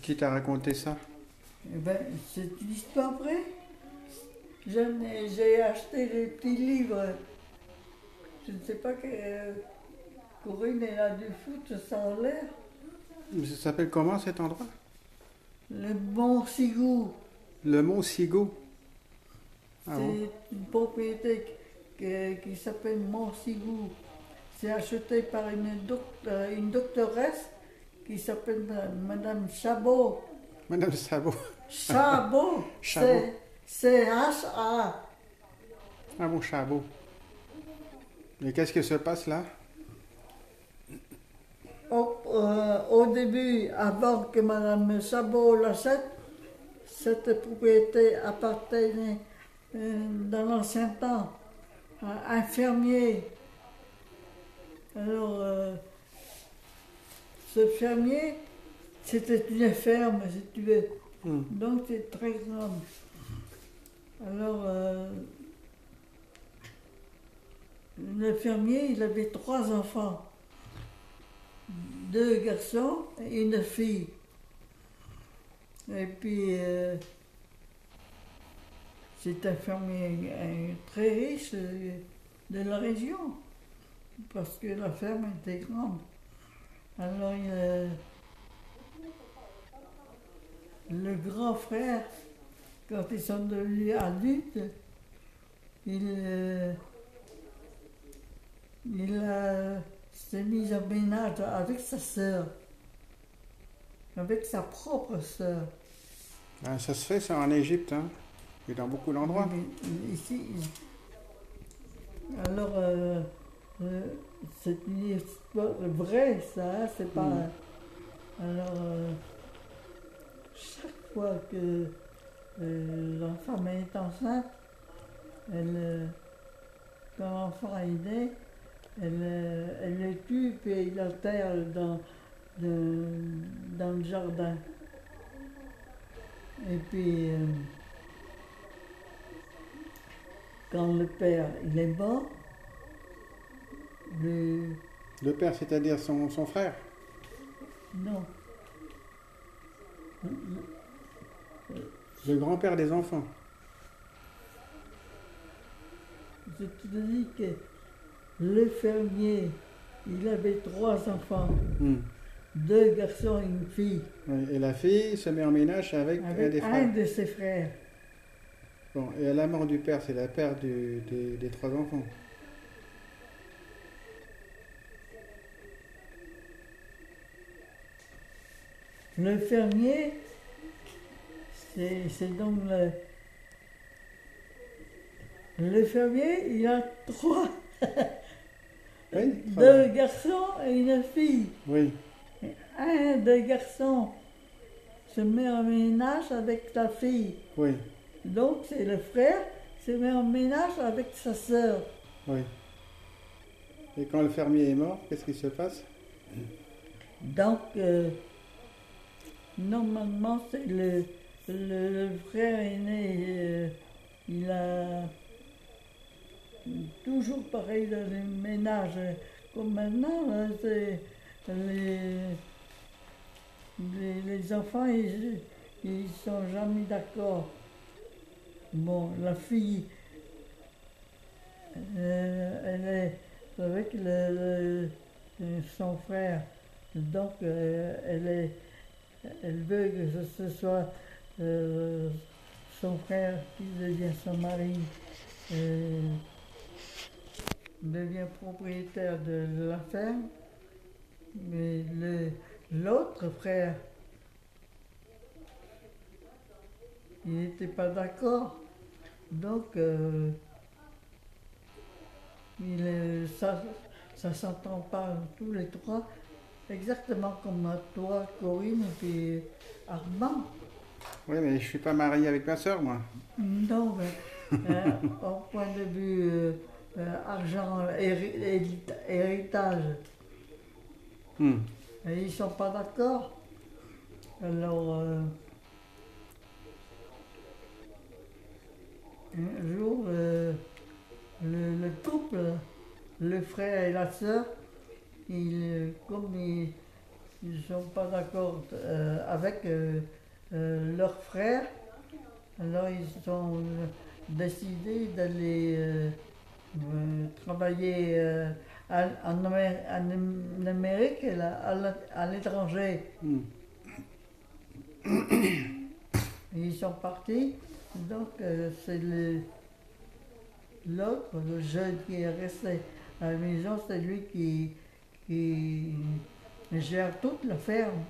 Qui t'a raconté ça? Eh ben, c'est une histoire vraie. J'ai acheté des petits livres. Je ne sais pas que Corinne, elle a dû foutre ça en l'air. Ça s'appelle comment cet endroit? Le Mont Sigou, Le Mont Sigo. Ah bon? c'est une propriété qui s'appelle Mont Sigou. C'est acheté par une doctoresse qui s'appelle Madame Chabot. Madame Sabot. Chabot, Chabot. c'est H-A. Ah bon, Chabot. Et qu'est-ce qui se passe là? Au début, avant que Madame Chabot l'achète, cette propriété appartenait dans l'ancien temps à un fermier. Alors, ce fermier, c'était une ferme, si tu veux. Hmm. Donc, c'est très grande. Alors, le fermier, il avait 3 enfants. 2 garçons et une fille. Et puis, c'est un fermier très riche de la région, parce que la ferme était grande. Alors, le grand frère, quand ils sont devenus adultes, il s'est mis en ménage avec sa sœur, avec sa propre sœur. Ah, ça se fait ça en Égypte, hein? Et dans beaucoup d'endroits. Ici, alors, c'est une histoire vraie, ça, hein, c'est pas. Hmm. Alors, chaque fois que la femme est enceinte, quand l'enfant est né, elle le tue puis elle l'enterre dans le jardin. Et puis, quand le père il est mort, Le père, c'est-à-dire son frère? non, Le grand-père des enfants. je te dis que le fermier, il avait 3 enfants, Hmm. 2 garçons et une fille, Oui. Et la fille se met en ménage avec des avec un frères. de ses frères. Bon, et à la mort du père, c'est la père des 3 enfants. Le fermier, c'est donc le fermier, il a Oui, 2 garçons et une fille. oui, Un des garçons se met en ménage avec sa fille. oui, Donc c'est le frère se met en ménage avec sa sœur. oui. Et quand le fermier est mort, qu'est-ce qui se passe? Donc normalement c'est le frère aîné, il a toujours pareil dans les ménages comme maintenant, hein, les enfants ils sont jamais d'accord. Bon, la fille, elle est avec son frère, donc elle veut que ce soit son frère qui devient son mari, devient propriétaire de la ferme, mais l'autre frère, il n'était pas d'accord. Donc, ça s'entend pas tous les trois, exactement comme toi, Corinne, et puis Armand. Oui, mais je suis pas marié avec ma sœur, moi. Non, mais au point de vue argent, héritage, Hmm. et ils sont pas d'accord. Alors, un jour, le couple, le frère et la sœur, comme ils ne sont pas d'accord avec leur frère. Alors ils ont décidé d'aller travailler en Amérique, à l'étranger. Hmm. Ils sont partis. Donc c'est l'autre, le jeune qui est resté à la maison, c'est lui qui gère toute la ferme.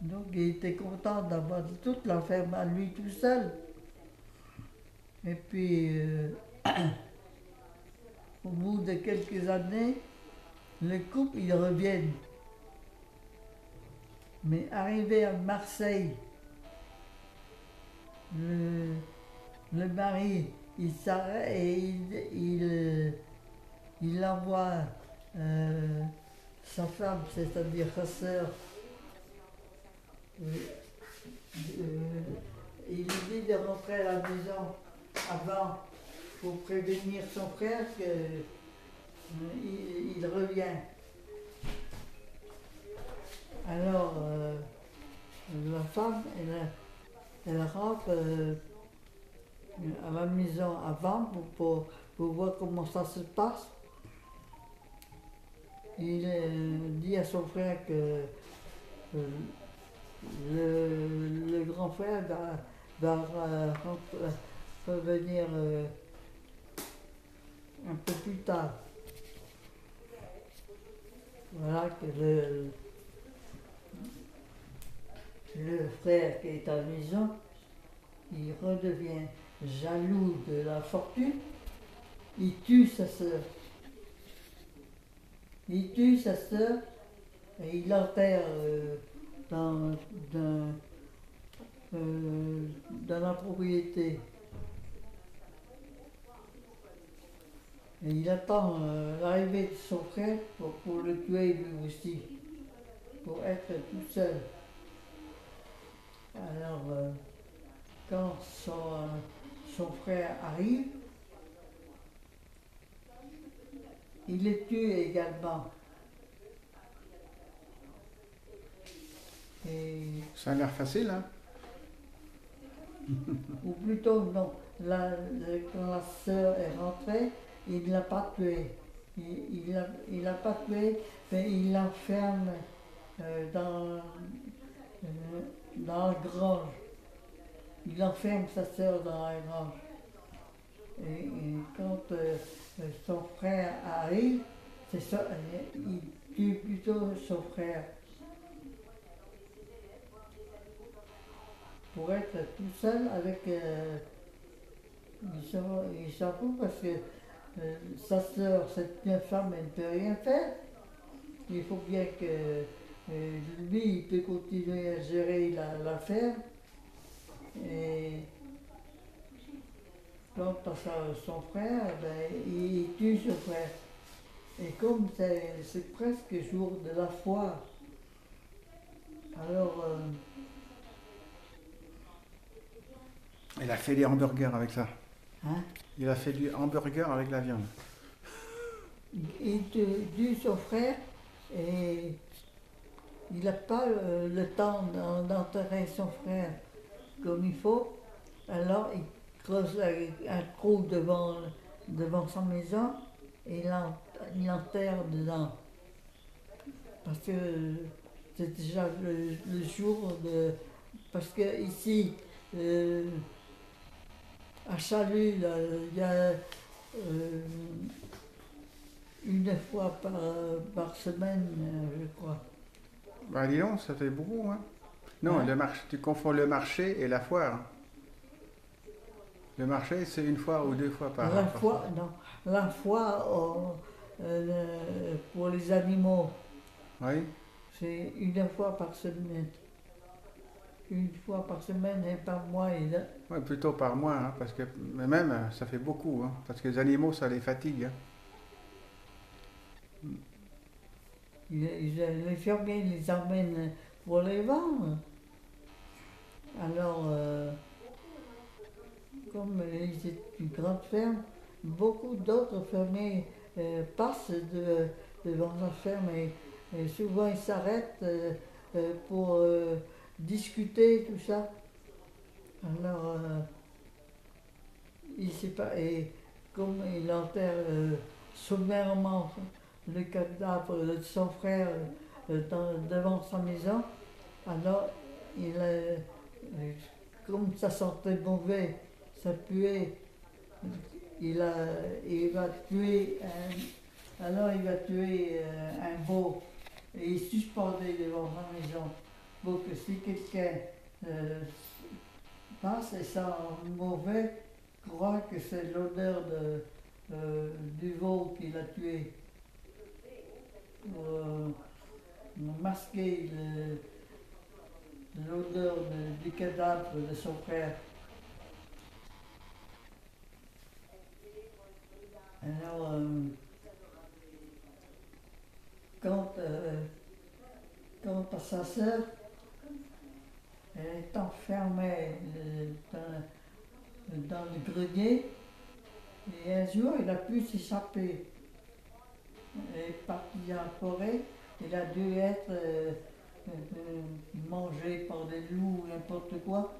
Donc il était content d'avoir toute la ferme à lui tout seul. Et puis au bout de quelques années, le couple ils reviennent. Mais arrivé à Marseille, le mari il s'arrête et il envoie sa femme, c'est-à-dire sa sœur. Il lui dit de rentrer à la maison avant pour prévenir son frère qu'il revient. Alors la femme, elle rentre à la maison avant pour voir comment ça se passe. Il dit à son frère que le grand frère va revenir un peu plus tard. Voilà que le frère qui est à la maison, il redevient jaloux de la fortune, il tue sa sœur. Il tue sa sœur et il l'enterre dans la propriété. Et il attend l'arrivée de son frère pour le tuer lui aussi, pour être tout seul. Alors, quand son frère arrive, il le tue également. Et, Ça a l'air facile, hein? ou plutôt non, quand la sœur est rentrée, il ne l'a pas tué. Il l'a pas tué, mais il l'enferme dans la grange. Il enferme sa sœur dans la grange. Et quand son frère arrive, c'est ça, il tue plutôt son frère. Pour être tout seul avec... il s'en fout parce que sa sœur, cette femme, elle ne peut rien faire. Il faut bien que lui, il peut continuer à gérer la ferme. Et quant à son frère, ben, il tue son frère. Et comme c'est presque jour de la foire, alors Il a fait des hamburgers avec ça. hein, Il a fait du hamburger avec la viande. il tue son frère et il n'a pas le temps d'enterrer son frère comme il faut. Alors il creuse un trou devant sa maison et il l'enterre dedans. Parce que c'est déjà le jour de... Parce que ici, à Chalut, là, il y a une fois par semaine, je crois. Bah dis donc, ça fait beaucoup, hein? Non, Hein? le marché, tu confonds le marché et la foire. Le marché, c'est une fois ou deux fois par La par fois, non, la fois pour les animaux, Oui. c'est une fois par semaine. Une fois par semaine et par mois. Ouais, plutôt par mois, hein, parce que mais même, ça fait beaucoup, hein, parce que les animaux, ça les fatigue, hein. Les fermiers les emmènent pour les vendre. Alors, comme c'est une grande ferme, beaucoup d'autres fermiers passent devant la ferme Et souvent, ils s'arrêtent pour discuter, tout ça. Alors, il sait pas, et comme il enterre sommairement le cadavre de son frère devant sa maison, alors comme ça sentait mauvais, ça puait, il va tuer alors il va tuer un veau et il suspendait devant sa maison pour que si quelqu'un passe et sent mauvais, croit que c'est l'odeur du veau qu'il a tué pour masquer l'odeur du cadavre de son frère. Alors, quant à sa sœur, elle est enfermée dans le grenier et un jour elle a pu s'échapper. Elle est partie dans la forêt, elle a dû être mangée par des loups ou n'importe quoi.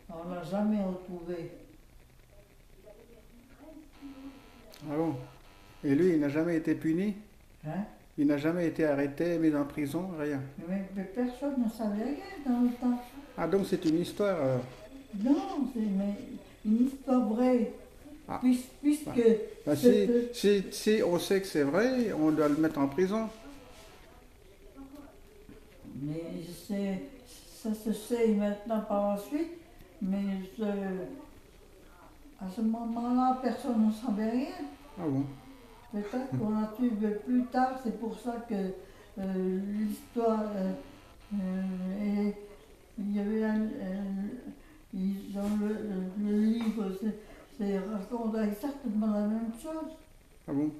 On ne l'a jamais retrouvée. Ah bon? Et lui, il n'a jamais été puni? Hein? Il n'a jamais été arrêté, mis en prison, rien. Mais personne ne savait rien dans le temps. Ah, donc c'est une histoire alors. Non, c'est une histoire vraie. Ah. Puisque Bah, si on sait que c'est vrai, on doit le mettre en prison. mais ça se sait maintenant par la suite, mais à ce moment-là, personne ne savait rien. Ah bon? Peut-être qu'on a su plus tard, c'est pour ça que l'histoire, il y avait dans le livre, c'est raconte exactement la même chose. Ah bon?